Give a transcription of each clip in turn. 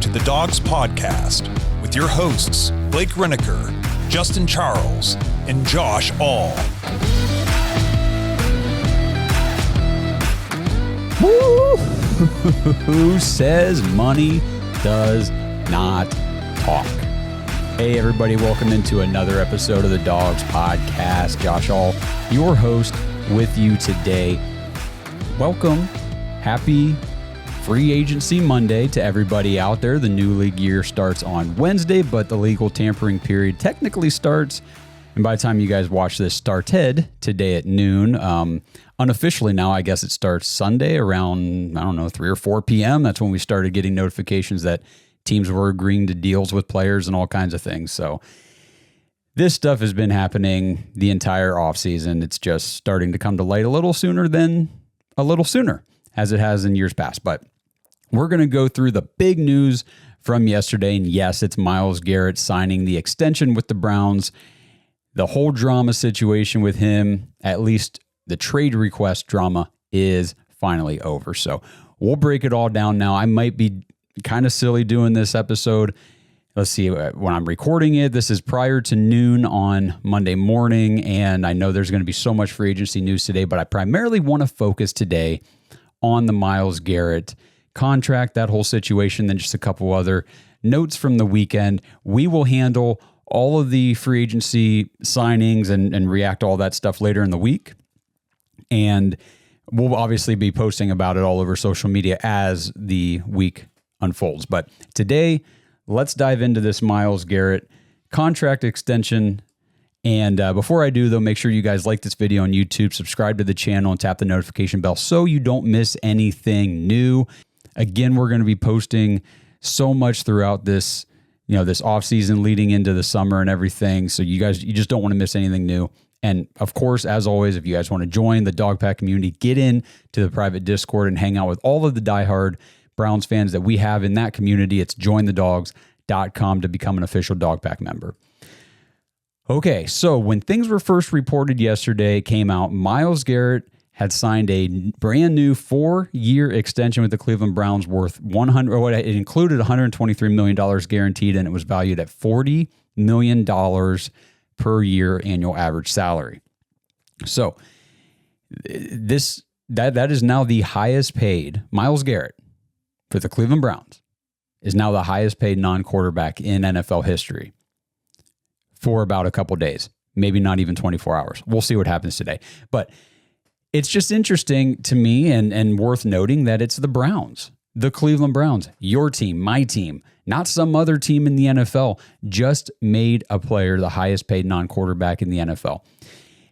to the Dawgs podcast with your hosts, Blake Reneker, Justin Charles, and Josh All. Woo! Who says money does not talk? Hey, everybody, welcome into another episode of the Dawgs podcast. Josh All, your host, with you today. Welcome. Happy Free Agency Monday to everybody out there. The new league year starts on Wednesday, but the legal tampering period technically starts, and by the time you guys watch this, started today at noon. Unofficially now, I guess it starts Sunday around, 3 or 4 p.m. That's when we started getting notifications that teams were agreeing to deals with players and all kinds of things. So this stuff has been happening the entire offseason. It's just starting to come to light a little sooner, as it has in years past. But we're going to go through the big news from yesterday. And yes, it's Myles Garrett signing the extension with the Browns. The whole drama situation with him, at least the trade request drama, is finally over. So we'll break it all down now. I might be kind of silly doing this episode. Let's see, when I'm recording it, this is prior to noon on Monday morning, and I know there's going to be so much free agency news today, but I primarily want to focus today on the Myles Garrett contract, that whole situation, then just a couple other notes from the weekend. We will handle all of the free agency signings and react to all that stuff later in the week. And we'll obviously be posting about it all over social media as the week unfolds. But today, let's dive into this Myles Garrett contract extension. And before I do, though, make sure you guys like this video on YouTube, subscribe to the channel, and tap the notification bell so you don't miss anything new. Again, we're going to be posting so much throughout this, this off season leading into the summer and everything. So you just don't want to miss anything new. And of course, as always, if you guys want to join the Dog Pack community, get in to the private Discord and hang out with all of the diehard Browns fans that we have in that community. It's jointhedogs.com to become an official Dog Pack member. Okay, so when things were first reported yesterday, came out, Myles Garrett had signed a brand new 4-year extension with the Cleveland Browns worth it included $123 million guaranteed, and it was valued at $40 million per year annual average salary. So that is now the highest paid. Myles Garrett for the Cleveland Browns is now the highest paid non-quarterback in NFL history for about a couple days, maybe not even 24 hours. We'll see what happens today. But it's just interesting to me and worth noting that it's the Browns, the Cleveland Browns, your team, my team, not some other team in the NFL, just made a player the highest paid non-quarterback in the NFL.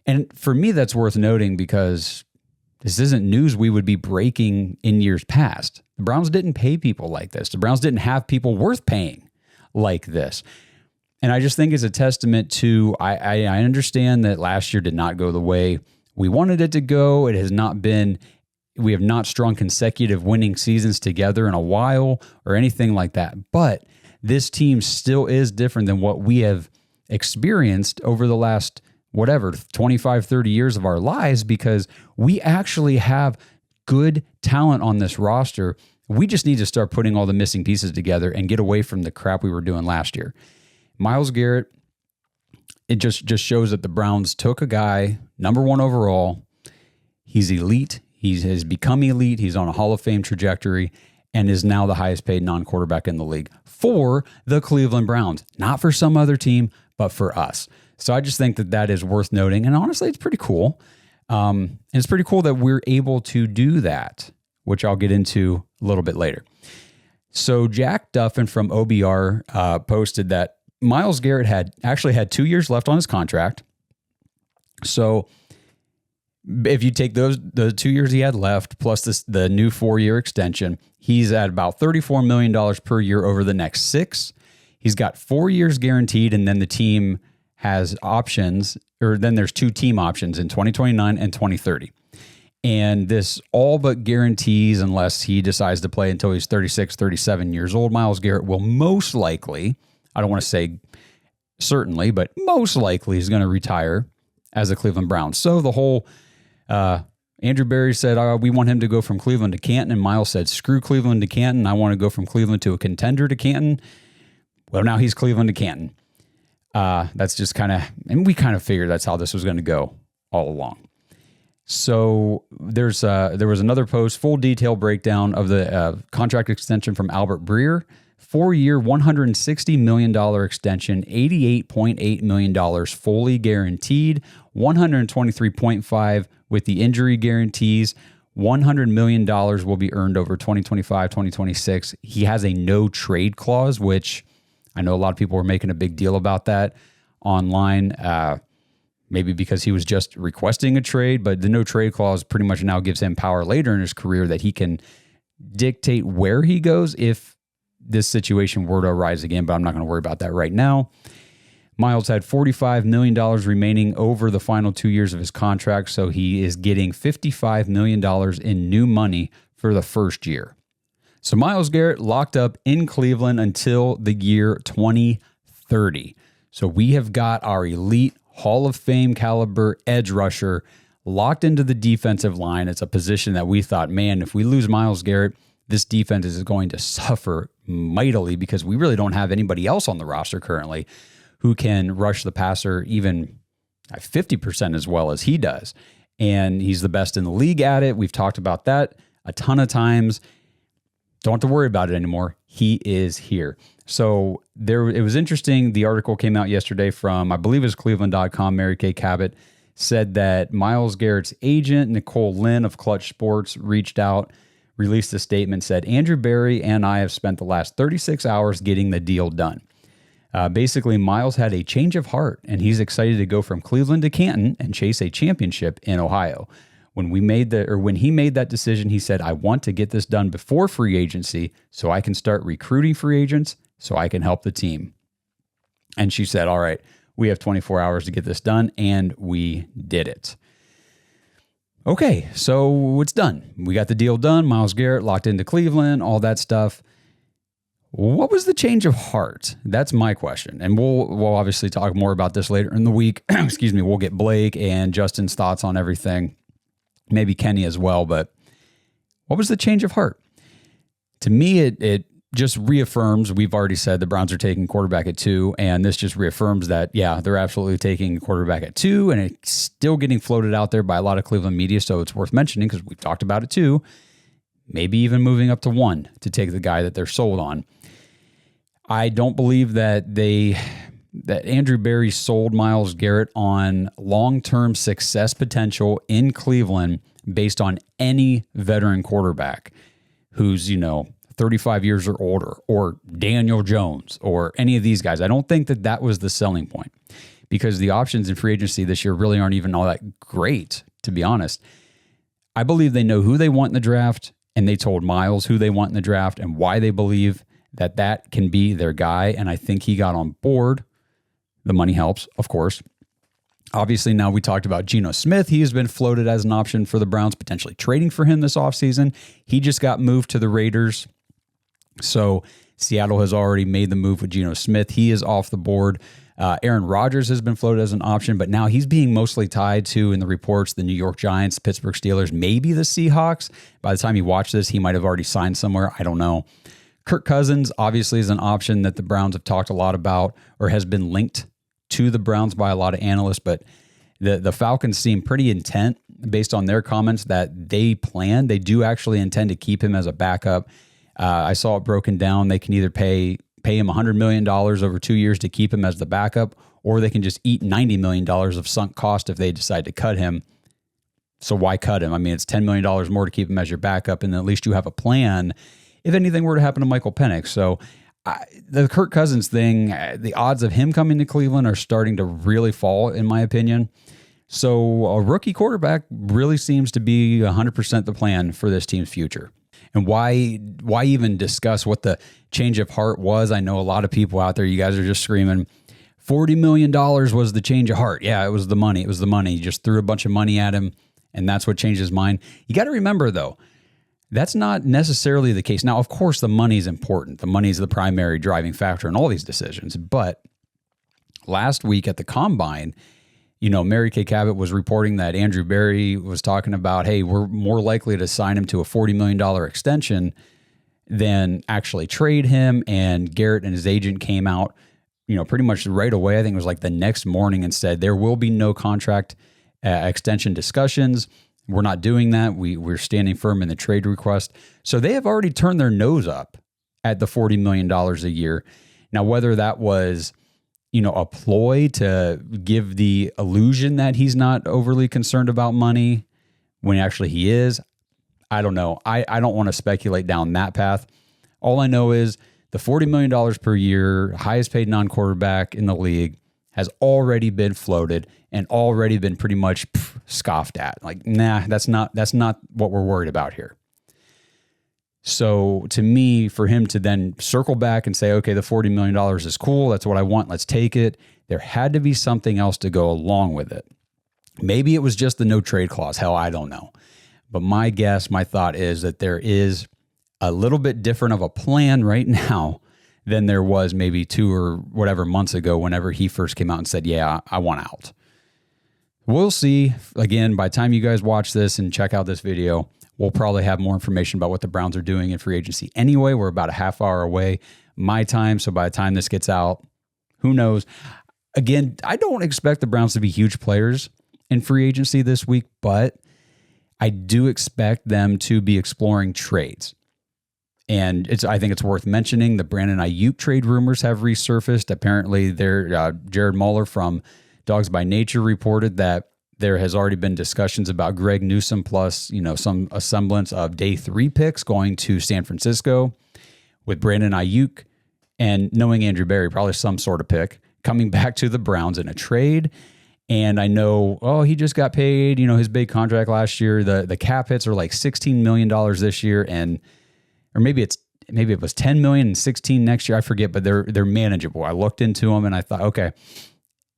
And for me, that's worth noting because this isn't news we would be breaking in years past. The Browns didn't pay people like this. The Browns didn't have people worth paying like this. And I just think it's a testament to, I understand that last year did not go the way we wanted it to go. It has not been, we have not strung consecutive winning seasons together in a while or anything like that. But this team still is different than what we have experienced over the last, 25, 30 years of our lives, because we actually have good talent on this roster. We just need to start putting all the missing pieces together and get away from the crap we were doing last year. Myles Garrett, it just shows that the Browns took a guy, number 1 overall. He's elite. He has become elite. He's on a Hall of Fame trajectory and is now the highest paid non-quarterback in the league for the Cleveland Browns. Not for some other team, but for us. So I just think that is worth noting. And honestly, it's pretty cool. And it's pretty cool that we're able to do that, which I'll get into a little bit later. So Jack Duffin from OBR posted that Myles Garrett had 2 years left on his contract. So if you take the 2 years he had left plus the new 4-year extension, he's at about $34 million per year over the next 6. He's got 4 years guaranteed, and then the team has options, or then there's 2 team options in 2029 and 2030. And this all but guarantees, unless he decides to play until he's 36, 37 years old, Myles Garrett will most likely, I don't want to say certainly, but most likely is going to retire as a Cleveland Brown. So the whole Andrew Berry said, we want him to go from Cleveland to Canton. And Myles said, screw Cleveland to Canton. I want to go from Cleveland to a contender to Canton. Well, now he's Cleveland to Canton. That's just kind of, and we kind of figured that's how this was going to go all along. So there was another post, full detail breakdown of the contract extension from Albert Breer, 4-year, $160 million extension, $88.8 million fully guaranteed, $123.5 with the injury guarantees. $100 million will be earned over 2025, 2026. He has a no trade clause, which I know a lot of people were making a big deal about that online, maybe because he was just requesting a trade, but the no trade clause pretty much now gives him power later in his career that he can dictate where he goes if this situation were to arise again, but I'm not going to worry about that right now. Myles had $45 million remaining over the final 2 years of his contract, so he is getting $55 million in new money for the first year. So Myles Garrett locked up in Cleveland until the year 2030. So we have got our elite Hall of Fame caliber edge rusher locked into the defensive line. It's a position that we thought, man, if we lose Myles Garrett, this defense is going to suffer mightily because we really don't have anybody else on the roster currently who can rush the passer even 50% as well as he does. And he's the best in the league at it. We've talked about that a ton of times. Don't have to worry about it anymore. He is here. So it was interesting. The article came out yesterday from, I believe it was Cleveland.com. Mary Kay Cabot said that Myles Garrett's agent, Nicole Lynn of Clutch Sports, reached out, released a statement, said, Andrew Berry and I have spent the last 36 hours getting the deal done. Basically, Myles had a change of heart, and he's excited to go from Cleveland to Canton and chase a championship in Ohio. When he made that decision, he said, I want to get this done before free agency so I can start recruiting free agents so I can help the team. And she said, all right, we have 24 hours to get this done, and we did it. Okay, so it's done. We got the deal done. Myles Garrett locked into Cleveland, all that stuff. What was the change of heart? That's my question. And we'll obviously talk more about this later in the week. Excuse me. We'll get Blake and Justin's thoughts on everything. Maybe Kenny as well. But what was the change of heart? To me, it just reaffirms, we've already said the Browns are taking quarterback at 2, and this just reaffirms that, yeah, they're absolutely taking quarterback at 2, and it's still getting floated out there by a lot of Cleveland media, so it's worth mentioning because we've talked about it too. Maybe even moving up to 1 to take the guy that they're sold on. I don't believe that Andrew Berry sold Myles Garrett on long-term success potential in Cleveland based on any veteran quarterback who's, 35 years or older, or Daniel Jones, or any of these guys. I don't think that was the selling point because the options in free agency this year really aren't even all that great, to be honest. I believe they know who they want in the draft, and they told Myles who they want in the draft and why they believe that can be their guy, and I think he got on board. The money helps, of course. Obviously, now we talked about Geno Smith. He has been floated as an option for the Browns, potentially trading for him this offseason. He just got moved to the Raiders. So Seattle has already made the move with Geno Smith. He is off the board. Aaron Rodgers has been floated as an option, but now he's being mostly tied to, in the reports, the New York Giants, Pittsburgh Steelers, maybe the Seahawks. By the time you watch this, he might have already signed somewhere. I don't know. Kirk Cousins obviously is an option that the Browns have talked a lot about or has been linked to the Browns by a lot of analysts, but the Falcons seem pretty intent based on their comments that they do actually intend to keep him as a backup. I saw it broken down. They can either pay him $100 million over 2 years to keep him as the backup, or they can just eat $90 million of sunk cost if they decide to cut him. So why cut him? I mean, it's $10 million more to keep him as your backup, and then at least you have a plan if anything were to happen to Michael Penix. So the Kirk Cousins thing, the odds of him coming to Cleveland are starting to really fall, in my opinion. So a rookie quarterback really seems to be 100% the plan for this team's future. And why even discuss what the change of heart was? I know a lot of people out there, you guys are just screaming, $40 million was the change of heart. Yeah, it was the money. It was the money. You just threw a bunch of money at him, and that's what changed his mind. You got to remember, though, that's not necessarily the case. Now, of course, the money is important. The money is the primary driving factor in all these decisions. But last week at the Combine, Mary Kay Cabot was reporting that Andrew Berry was talking about, hey, we're more likely to sign him to a $40 million extension than actually trade him. And Garrett and his agent came out, pretty much right away. I think it was like the next morning and said, there will be no contract extension discussions. We're not doing that. We're standing firm in the trade request. So they have already turned their nose up at the $40 million a year. Now, whether that was, a ploy to give the illusion that he's not overly concerned about money when actually he is, I don't know. I don't want to speculate down that path. All I know is the $40 million per year, highest paid non-quarterback in the league, has already been floated and already been pretty much scoffed at. Like, nah, that's not what we're worried about here. So to me, for him to then circle back and say, okay, the $40 million is cool. That's what I want. Let's take it. There had to be something else to go along with it. Maybe it was just the no trade clause. Hell, I don't know. But my thought is that there is a little bit different of a plan right now than there was maybe 2 or whatever months ago whenever he first came out and said, yeah, I want out. We'll see. Again, by the time you guys watch this and check out this video, we'll probably have more information about what the Browns are doing in free agency anyway. We're about a half hour away my time. So by the time this gets out, who knows? Again, I don't expect the Browns to be huge players in free agency this week, but I do expect them to be exploring trades. And I think it's worth mentioning the Brandon Ayuk trade rumors have resurfaced. Apparently, Jared Muller from Dawgs by Nature reported that there has already been discussions about Greg Newsome plus, some semblance of day 3 picks going to San Francisco with Brandon Ayuk and knowing Andrew Berry, probably some sort of pick coming back to the Browns in a trade. And I know, he just got paid, his big contract last year. The cap hits are like $16 million this year, or maybe it was 10 million and 16 next year. I forget, but they're manageable. I looked into them and I thought, okay,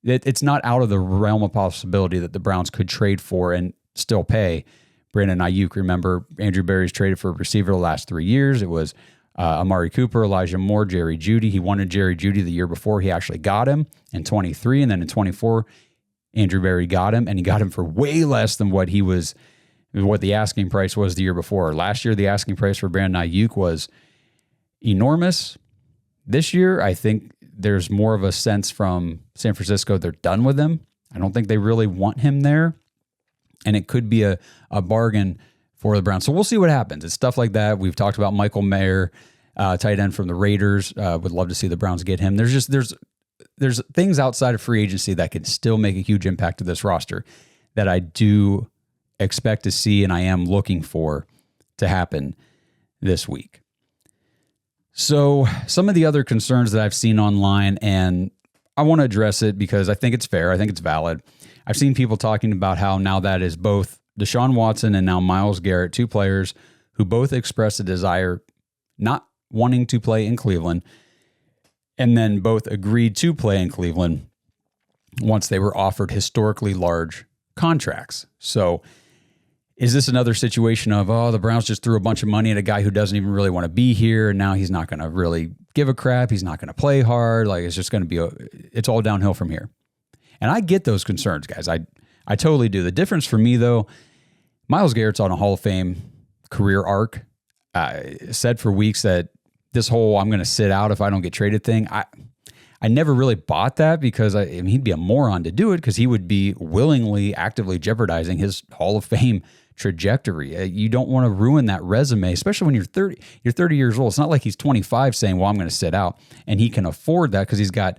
it's not out of the realm of possibility that the Browns could trade for and still pay Brandon Ayuk. Remember, Andrew Berry's traded for a receiver the last 3 years. It was Amari Cooper, Elijah Moore, Jerry Jeudy. He wanted Jerry Jeudy the year before. He actually got him in 23, and then in 24, Andrew Berry got him, and he got him for way less than what the asking price was the year before. Last year, the asking price for Brandon Ayuk was enormous. This year, I think there's more of a sense from San Francisco they're done with him. I don't think they really want him there, and it could be a bargain for the Browns. So we'll see what happens. It's stuff like that. We've talked about Michael Mayer, tight end from the Raiders. Would love to see the Browns get him. There's things outside of free agency that could still make a huge impact to this roster that I do expect to see and I am looking for to happen this week. So some of the other concerns that I've seen online, and I want to address it because I think it's fair. I think it's valid. I've seen people talking about how now that is both Deshaun Watson and now Myles Garrett, 2 players who both expressed a desire not wanting to play in Cleveland, and then both agreed to play in Cleveland once they were offered historically large contracts. So is this another situation of, the Browns just threw a bunch of money at a guy who doesn't even really want to be here, and now he's not going to really give a crap. He's not going to play hard. Like, it's just going to be, it's all downhill from here. And I get those concerns, guys. I totally do. The difference for me, though, Myles Garrett's on a Hall of Fame career arc. Said for weeks that this whole I'm going to sit out if I don't get traded thing, I never really bought that because he'd be a moron to do it because he would be willingly, actively jeopardizing his Hall of Fame trajectory. You don't want to ruin that resume, especially when you're 30. You're 30 years old. It's not like he's 25 saying, well, I'm going to sit out. And he can afford that because he's got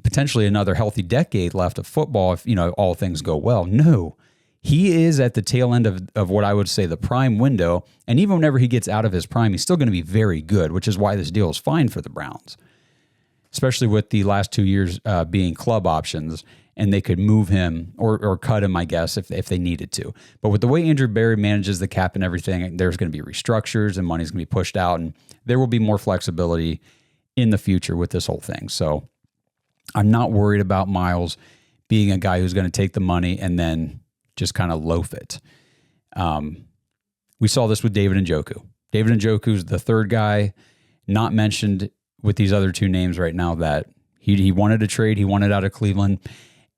potentially another healthy decade left of football if, all things go well. No, he is at the tail end of what I would say the prime window. And even whenever he gets out of his prime, he's still going to be very good, which is why this deal is fine for the Browns, especially with the last 2 years being club options, and they could move him or cut him, I guess, if they needed to. But with the way Andrew Berry manages the cap and everything, there's going to be restructures and money's going to be pushed out, and there will be more flexibility in the future with this whole thing. So I'm not worried about Myles being a guy who's going to take the money and then just kind of loaf it. We saw this with David Njoku. David Njoku's the third guy not mentioned with these other 2 names right now that he wanted to trade. He wanted out of Cleveland.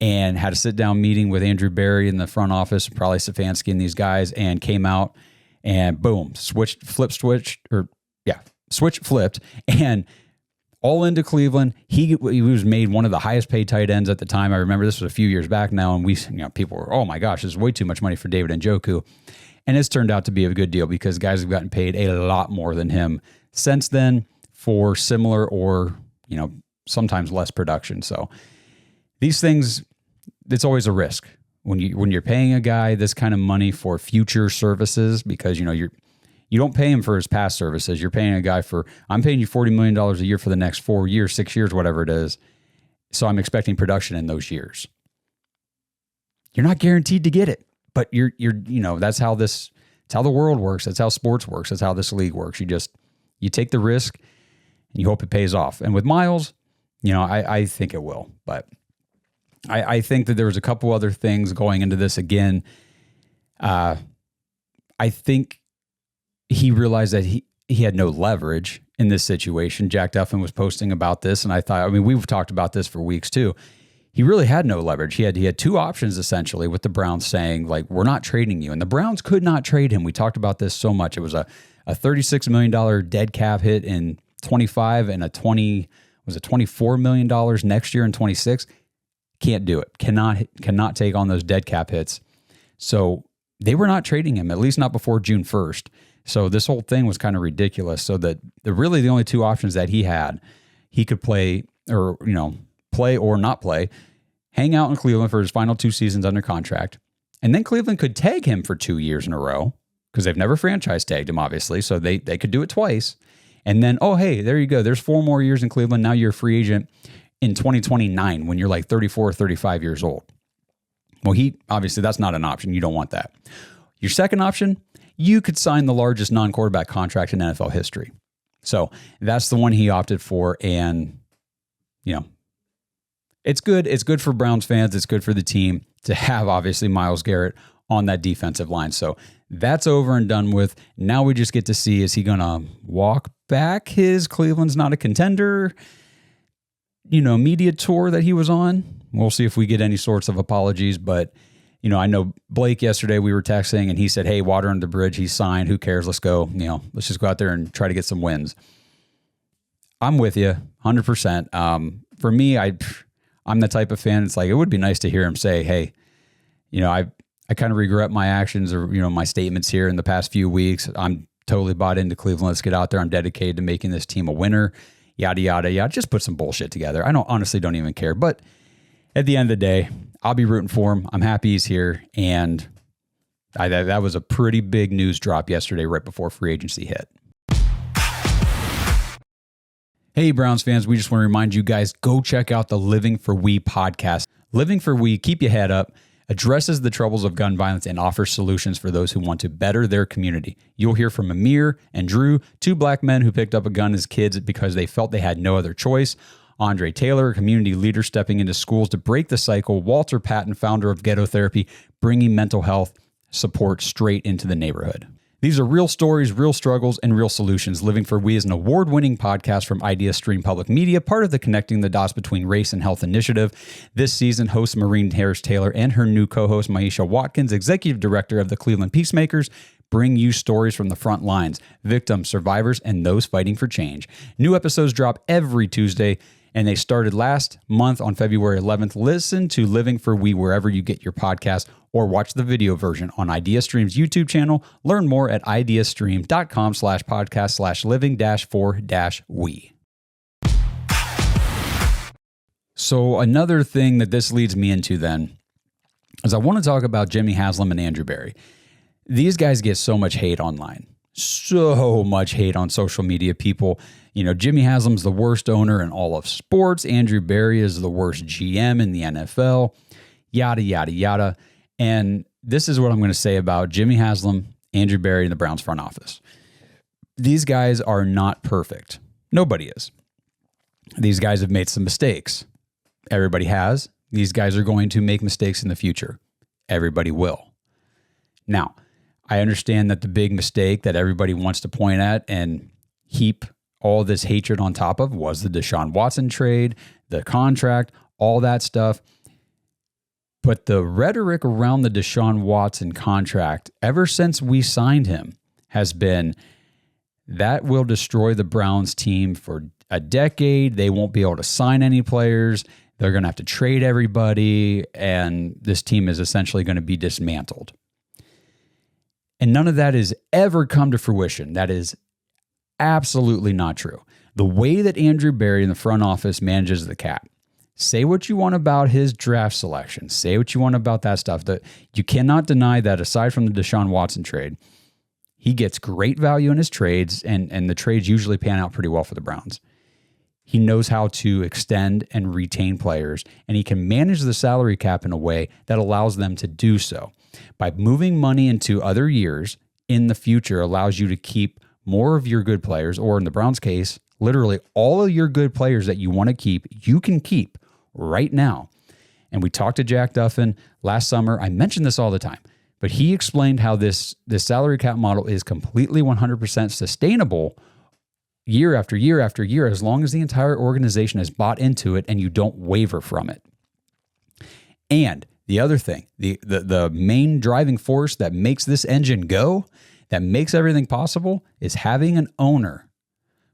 and had a sit-down meeting with Andrew Berry in the front office, probably Stefanski and these guys, and came out and boom, switch flipped, and all into Cleveland. He was made one of the highest paid tight ends at the time. I remember this was a few years back now, and people were, oh my gosh, this is way too much money for David Njoku. And it's turned out to be a good deal because guys have gotten paid a lot more than him since then for similar or, sometimes less production. So these things, it's always a risk when you're paying a guy this kind of money for future services, because you don't pay him for his past services. You're paying a guy I'm paying you $40 million a year for the next 4 years, 6 years, whatever it is. So I'm expecting production in those years. You're not guaranteed to get it, but that's how the world works. That's how sports works. That's how this league works. You take the risk and you hope it pays off. And with Myles, I think it will, but I think that there was a couple other things going into this again. I think he realized that he had no leverage in this situation. Jack Duffin was posting about this, and I thought, we've talked about this for weeks too. He really had no leverage. He had two options essentially, with the Browns saying, like, we're not trading you. And the Browns could not trade him. We talked about this so much. It was a $36 million dead cap hit in 25 and $24 million next year in 26. Can't do it. Cannot take on those dead cap hits. So they were not trading him, at least not before June 1st. So this whole thing was kind of ridiculous. So that really the only two options that he had, he could play or not play, hang out in Cleveland for his final 2 seasons under contract. And then Cleveland could tag him for 2 years in a row because they've never franchise tagged him, obviously. So they could do it twice. And then, oh, hey, there you go. There's 4 more years in Cleveland. Now you're a free agent in 2029 when you're like 34 or 35 years old. Well, obviously that's not an option. You don't want that. Your second option, you could sign the largest non-quarterback contract in NFL history. So that's the one he opted for. And, it's good. It's good for Browns fans. It's good for the team to have, obviously, Myles Garrett on that defensive line. So that's over and done with. Now we just get to see, is he going to walk back his Cleveland's not a contender, media tour that he was on? We'll see if we get any sorts of apologies. But, I know Blake yesterday, we were texting and he said, hey, water under the bridge. He's signed. Who cares? Let's go. Let's just go out there and try to get some wins. I'm with you 100%. For me, I'm the type of fan. It's like, it would be nice to hear him say, hey, I kind of regret my actions or, my statements here in the past few weeks. I'm totally bought into Cleveland. Let's get out there. I'm dedicated to making this team a winner. Yada, yada, yada. Just put some bullshit together. I honestly don't even care. But at the end of the day, I'll be rooting for him. I'm happy he's here. And that was a pretty big news drop yesterday, right before free agency hit. Hey, Browns fans, we just want to remind you guys, go check out the Living for We podcast. Living for We, keep your head up, addresses the troubles of gun violence and offers solutions for those who want to better their community. You'll hear from Amir and Drew, 2 black men who picked up a gun as kids because they felt they had no other choice. Andre Taylor, a community leader stepping into schools to break the cycle. Walter Patton, founder of Ghetto Therapy, bringing mental health support straight into the neighborhood. These are real stories, real struggles, and real solutions. Living for We is an award-winning podcast from IdeaStream Public Media, part of the Connecting the Dots Between Race and Health initiative. This season, host Maureen Harris-Taylor and her new co-host Maisha Watkins, executive director of the Cleveland Peacemakers, bring you stories from the front lines, victims, survivors, and those fighting for change. New episodes drop every Tuesday, and they started last month on February 11th. Listen to Living for We wherever you get your podcast or watch the video version on IdeaStream's YouTube channel. Learn more at ideastream.com/podcast/living-for-we. So another thing that this leads me into then is I want to talk about Jimmy Haslam and Andrew Berry. These guys get so much hate online. So much hate on social media. People, Jimmy Haslam's the worst owner in all of sports. Andrew Berry is the worst GM in the NFL. Yada, yada, yada. And this is what I'm going to say about Jimmy Haslam, Andrew Berry, and the Browns front office. These guys are not perfect. Nobody is. These guys have made some mistakes. Everybody has. These guys are going to make mistakes in the future. Everybody will. Now, I understand that the big mistake that everybody wants to point at and heap all this hatred on top of was the Deshaun Watson trade, the contract, all that stuff. But the rhetoric around the Deshaun Watson contract, ever since we signed him, has been that will destroy the Browns team for a decade. They won't be able to sign any players. They're going to have to trade everybody, and this team is essentially going to be dismantled. And none of that has ever come to fruition. That is absolutely not true. The way that Andrew Berry in the front office manages the cap, say what you want about his draft selection, say what you want about that stuff, that you cannot deny that aside from the Deshaun Watson trade, he gets great value in his trades, and the trades usually pan out pretty well for the Browns. He knows how to extend and retain players, and he can manage the salary cap in a way that allows them to do so. By moving money into other years in the future allows you to keep more of your good players, or in the Browns' case, literally all of your good players that you want to keep, you can keep right now. And we talked to Jack Duffin last summer. I mention this all the time, but he explained how this salary cap model is completely 100% sustainable year after year after year, as long as the entire organization has bought into it and you don't waver from it. And the other thing, the main driving force that makes this engine go, that makes everything possible, is having an owner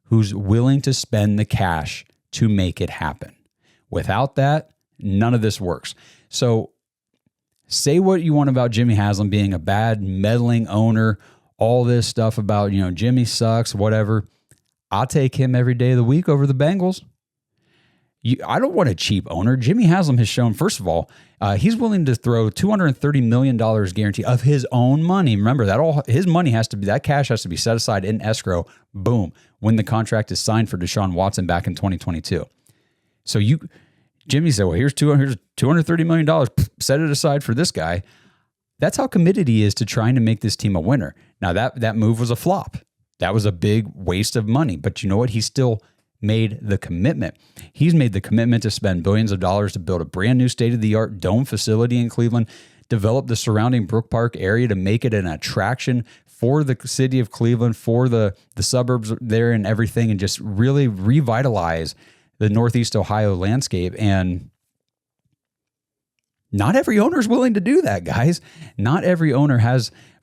who's willing to spend the cash to make it happen. Without that, none of this works. So say what you want about Jimmy Haslam being a bad, meddling owner, all this stuff about, Jimmy sucks, whatever. I'll take him every day of the week over the Bengals. I don't want a cheap owner. Jimmy Haslam has shown, first of all, he's willing to throw $230 million guarantee of his own money. Remember, his money that cash has to be set aside in escrow, boom, when the contract is signed for Deshaun Watson back in 2022. So Jimmy said, well, here's $230 million, set it aside for this guy. That's how committed he is to trying to make this team a winner. Now, that move was a flop. That was a big waste of money. But you know what? He still made the commitment. He's made the commitment to spend billions of dollars to build a brand new state-of-the-art dome facility in Cleveland, develop the surrounding Brook Park area to make it an attraction for the city of Cleveland, for the suburbs there and everything, and just really revitalize the Northeast Ohio landscape. And not every owner is willing to do that, guys. Not every owner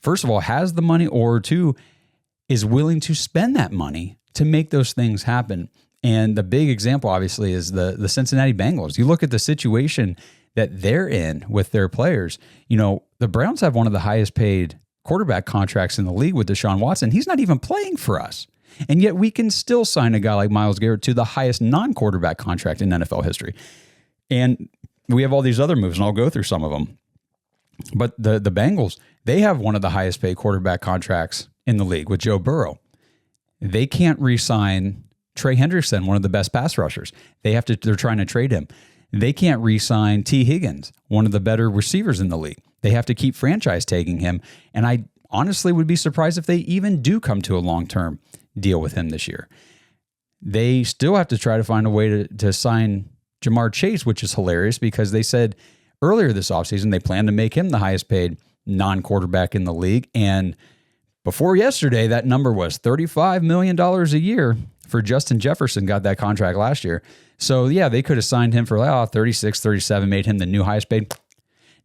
first of all, has the money, or two, is willing to spend that money to make those things happen. And the big example, obviously, is the Cincinnati Bengals. You look at the situation that they're in with their players. The Browns have one of the highest paid quarterback contracts in the league with Deshaun Watson. He's not even playing for us. And yet we can still sign a guy like Myles Garrett to the highest non-quarterback contract in NFL history. And we have all these other moves, and I'll go through some of them. But the Bengals, they have one of the highest paid quarterback contracts in the league with Joe Burrow. They can't re-sign Trey Hendrickson, one of the best pass rushers. They're trying to trade him. They can't re-sign T. Higgins, one of the better receivers in the league. They have to keep franchise tagging him. And I honestly would be surprised if they even do come to a long-term deal with him this year. They still have to try to find a way to sign Jamar Chase, which is hilarious because they said earlier this offseason they plan to make him the highest paid non-quarterback in the league. And before yesterday, that number was $35 million a year for Justin Jefferson, got that contract last year. So, yeah, they could have signed him for 36, 37, made him the new highest paid.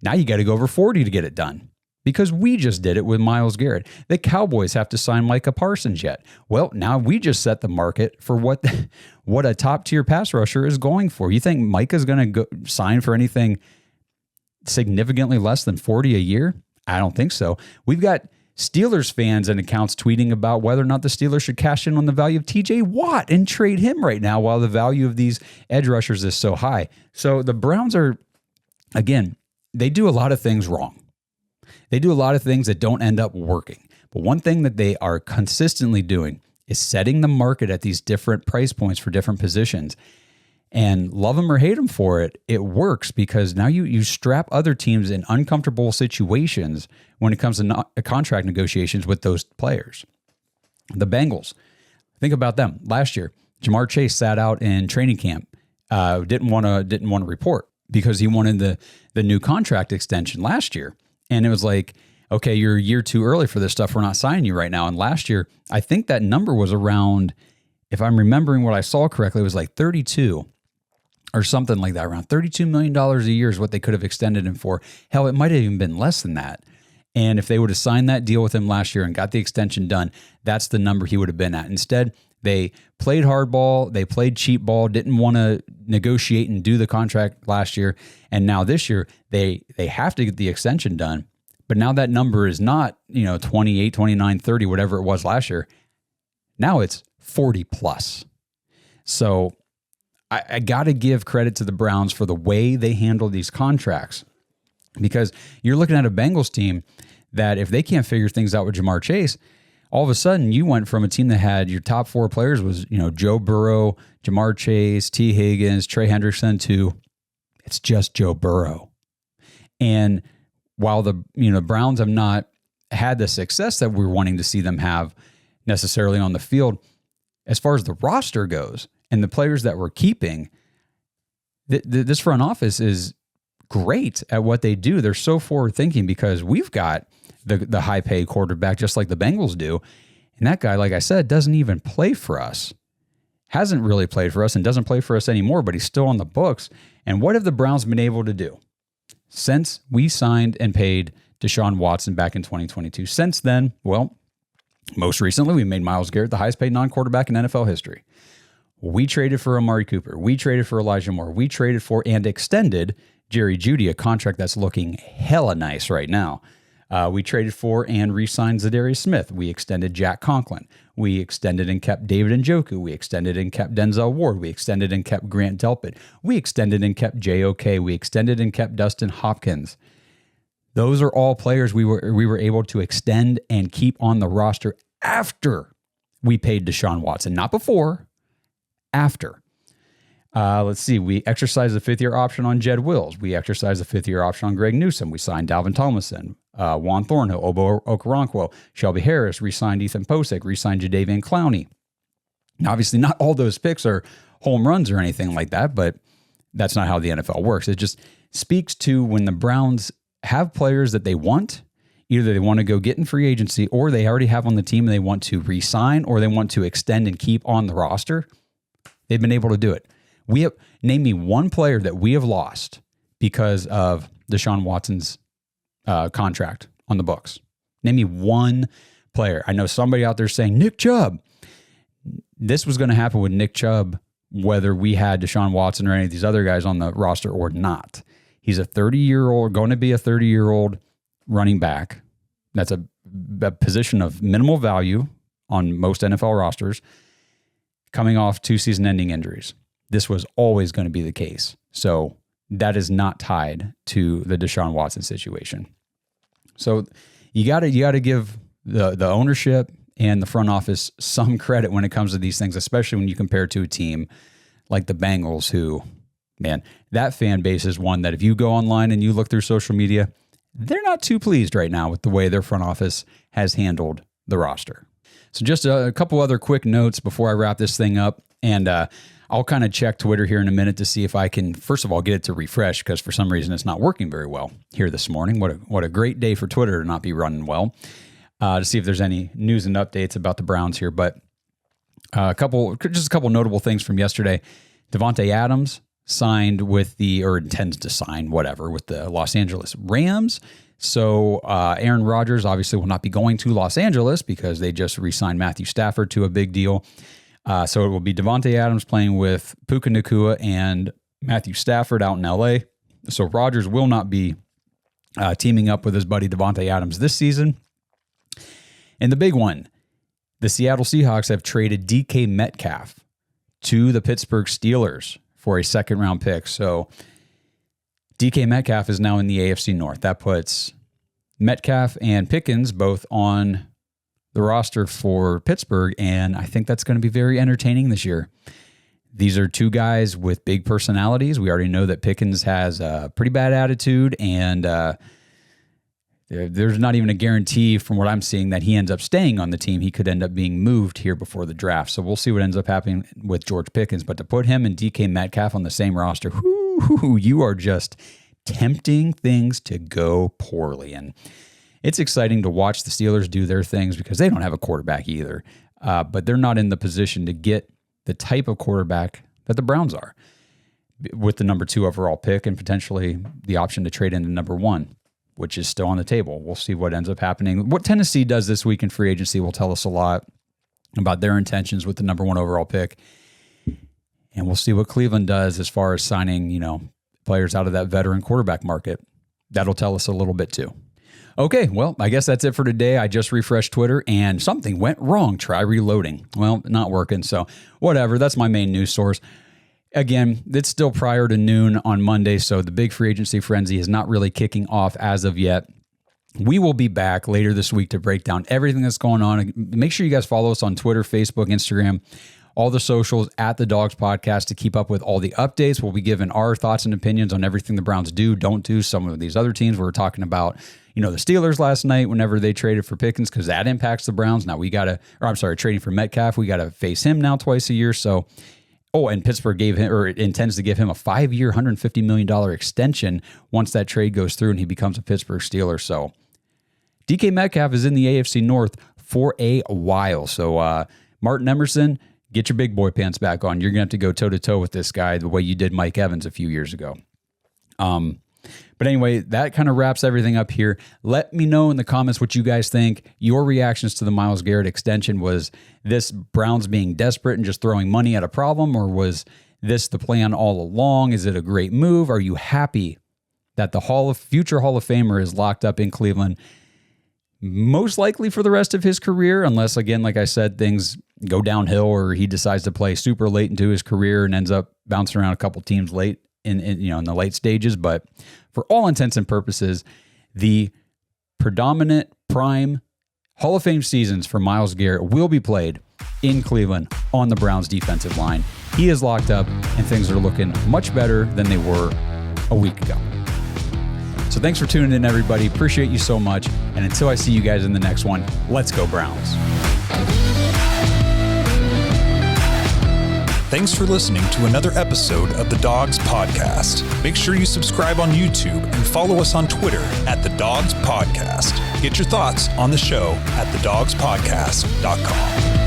Now you got to go over 40 to get it done because we just did it with Myles Garrett. The Cowboys have to sign Micah Parsons yet. Well, now we just set the market for what a top-tier pass rusher is going for. You think Micah's going to sign for anything significantly less than 40 a year? I don't think so. We've got Steelers fans and accounts tweeting about whether or not the Steelers should cash in on the value of TJ Watt and trade him right now while the value of these edge rushers is so high. So the Browns are, again, they do a lot of things wrong. They do a lot of things that don't end up working. But one thing that they are consistently doing is setting the market at these different price points for different positions. And love them or hate them for it, it works because now you strap other teams in uncomfortable situations when it comes to contract negotiations with those players. The Bengals, think about them. Last year, Jamar Chase sat out in training camp, didn't want to report because he wanted the new contract extension last year. And it was like, okay, you're a year too early for this stuff. We're not signing you right now. And last year, I think that number was around, if I'm remembering what I saw correctly, it was like 32. or something like that. Around $32 million a year is what they could have extended him for. Hell, it might have even been less than that. And if they would have signed that deal with him last year and got the extension done, that's the number he would have been at. Instead, they played hardball, they played cheap ball, didn't want to negotiate and do the contract last year. And now this year, they have to get the extension done. But now that number is not, 28, 29, 30, whatever it was last year. Now it's 40 plus. So I got to give credit to the Browns for the way they handle these contracts, because you're looking at a Bengals team that if they can't figure things out with Jamar Chase, all of a sudden you went from a team that had your top four players was, Joe Burrow, Jamar Chase, T. Higgins, Trey Hendrickson, to it's just Joe Burrow. And while the Browns have not had the success that we're wanting to see them have necessarily on the field, as far as the roster goes and the players that we're keeping, this front office is great at what they do. They're so forward thinking because we've got the high paid quarterback just like the Bengals do. And that guy, like I said, doesn't even play for us. Hasn't really played for us and doesn't play for us anymore, but he's still on the books. And what have the Browns been able to do since we signed and paid Deshaun Watson back in 2022? Since then, well, most recently, we made Myles Garrett the highest paid non-quarterback in NFL history. We traded for Amari Cooper. We traded for Elijah Moore. We traded for and extended Jerry Jeudy, a contract that's looking hella nice right now. We traded for and re-signed Zadarius Smith. We extended Jack Conklin. We extended and kept David Njoku. We extended and kept Denzel Ward. We extended and kept Grant Delpit. We extended and kept J.O.K. We extended and kept Dustin Hopkins. Those are all players we were able to extend and keep on the roster after we paid Deshaun Watson. Not before, after. Let's see. We exercised the fifth-year option on Jed Wills. We exercised the fifth-year option on Greg Newsome. We signed Dalvin Tomlinson, Juan Thornhill, Obo Okoronkwo, Shelby Harris, re-signed Ethan Posick, re-signed Jadeveon Clowney. Now, obviously, not all those picks are home runs or anything like that, but that's not how the NFL works. It just speaks to when the Browns have players that they want, either they want to go get in free agency or they already have on the team and they want to re-sign or they want to extend and keep on the roster. They've been able to do it. Name me one player that we have lost because of Deshaun Watson's contract on the books. Name me one player. I know somebody out there saying Nick Chubb. This was going to happen with Nick Chubb, whether we had Deshaun Watson or any of these other guys on the roster or not. He's a 30-year-old, going to be a 30-year-old running back. That's a position of minimal value on most NFL rosters, coming off 2 season-ending injuries. This was always going to be the case. So that is not tied to the Deshaun Watson situation. So you got to give the ownership and the front office some credit when it comes to these things, especially when you compare to a team like the Bengals, who, man, that fan base is one that if you go online and you look through social media, they're not too pleased right now with the way their front office has handled the roster. So just a couple other quick notes before I wrap this thing up. And I'll kind of check Twitter here in a minute to see if I can, first of all, get it to refresh, because for some reason it's not working very well here this morning. What a great day for Twitter to not be running well. To see if there's any news and updates about the Browns here. But just a couple notable things from yesterday. Devontae Adams signed with or intends to sign, with the Los Angeles Rams. So Aaron Rodgers obviously will not be going to Los Angeles because they just re-signed Matthew Stafford to a big deal. So it will be Devontae Adams playing with Puka Nacua and Matthew Stafford out in L.A. So Rodgers will not be teaming up with his buddy Devontae Adams this season. And the big one, the Seattle Seahawks have traded DK Metcalf to the Pittsburgh Steelers for a second-round pick. So DK Metcalf is now in the AFC North. That puts Metcalf and Pickens both on the roster for Pittsburgh, and I think that's going to be very entertaining this year. These are two guys with big personalities. We already know that Pickens has a pretty bad attitude, and there's not even a guarantee from what I'm seeing that he ends up staying on the team. He could end up being moved here before the draft. So we'll see what ends up happening with George Pickens. But to put him and DK Metcalf on the same roster, you are just tempting things to go poorly. And it's exciting to watch the Steelers do their things because they don't have a quarterback either. But they're not in the position to get the type of quarterback that the Browns are. with the number 2 overall pick and potentially the option to trade into number 1, which is still on the table. We'll see what ends up happening. What Tennessee does this week in free agency will tell us a lot about their intentions with the number 1 overall pick. And we'll see what Cleveland does as far as signing, players out of that veteran quarterback market. That'll tell us a little bit too. Okay, well, I guess that's it for today. I just refreshed Twitter and something went wrong. Try reloading. Well, not working, so whatever. That's my main news source. Again, it's still prior to noon on Monday, so the big free agency frenzy is not really kicking off as of yet. We will be back later this week to break down everything that's going on. Make sure you guys follow us on Twitter, Facebook, Instagram, all the socials at the Dawgs Podcast to keep up with all the updates. We'll be giving our thoughts and opinions on everything the Browns do, don't do. Some of these other teams we were talking about, the Steelers last night whenever they traded for Pickens, because that impacts the Browns. Now trading for Metcalf. We got to face him now twice a year. So, and Pittsburgh intends to give him a 5-year, $150 million extension once that trade goes through and he becomes a Pittsburgh Steeler. So DK Metcalf is in the AFC North for a while. So Martin Emerson, get your big boy pants back on. You're going to have to go toe-to-toe with this guy the way you did Mike Evans a few years ago. But anyway, that kind of wraps everything up here. Let me know in the comments what you guys think. Your reactions to the Myles Garrett extension. Was this Browns being desperate and just throwing money at a problem, or was this the plan all along? Is it a great move? Are you happy that the future Hall of Famer is locked up in Cleveland, most likely for the rest of his career, unless, again, like I said, things go downhill or he decides to play super late into his career and ends up bouncing around a couple teams late in the late stages. But for all intents and purposes, the predominant prime Hall of Fame seasons for Myles Garrett will be played in Cleveland on the Browns defensive line. He is locked up and things are looking much better than they were a week ago. So thanks for tuning in, everybody. Appreciate you so much. And until I see you guys in the next one, let's go Browns. Thanks for listening to another episode of the Dawgs Podcast. Make sure you subscribe on YouTube and follow us on Twitter at the Dawgs Podcast. Get your thoughts on the show at thedawgspodcast.com.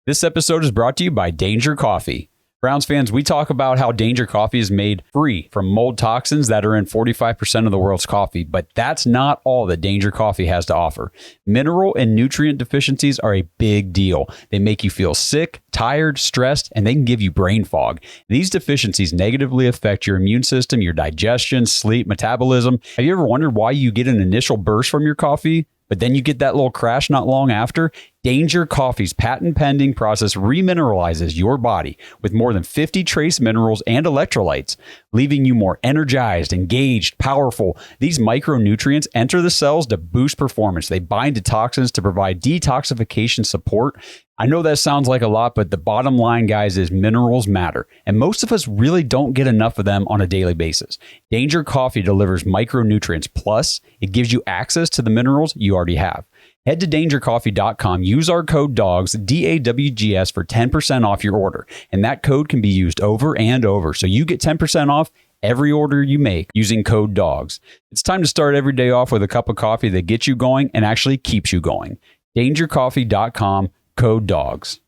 This episode is brought to you by Danger Coffee. Browns fans, we talk about how Danger Coffee is made free from mold toxins that are in 45% of the world's coffee, but that's not all that Danger Coffee has to offer. Mineral and nutrient deficiencies are a big deal. They make you feel sick, tired, stressed, and they can give you brain fog. These deficiencies negatively affect your immune system, your digestion, sleep, metabolism. Have you ever wondered why you get an initial burst from your coffee, but then you get that little crash not long after? Danger Coffee's patent-pending process remineralizes your body with more than 50 trace minerals and electrolytes, leaving you more energized, engaged, powerful. These micronutrients enter the cells to boost performance. They bind to toxins to provide detoxification support. I know that sounds like a lot, but the bottom line, guys, is minerals matter, and most of us really don't get enough of them on a daily basis. Danger Coffee delivers micronutrients, plus it gives you access to the minerals you already have. Head to dangercoffee.com, use our code DAWGS, DAWGS, for 10% off your order, and that code can be used over and over, so you get 10% off every order you make using code DAWGS. It's time to start every day off with a cup of coffee that gets you going and actually keeps you going. dangercoffee.com, code DAWGS.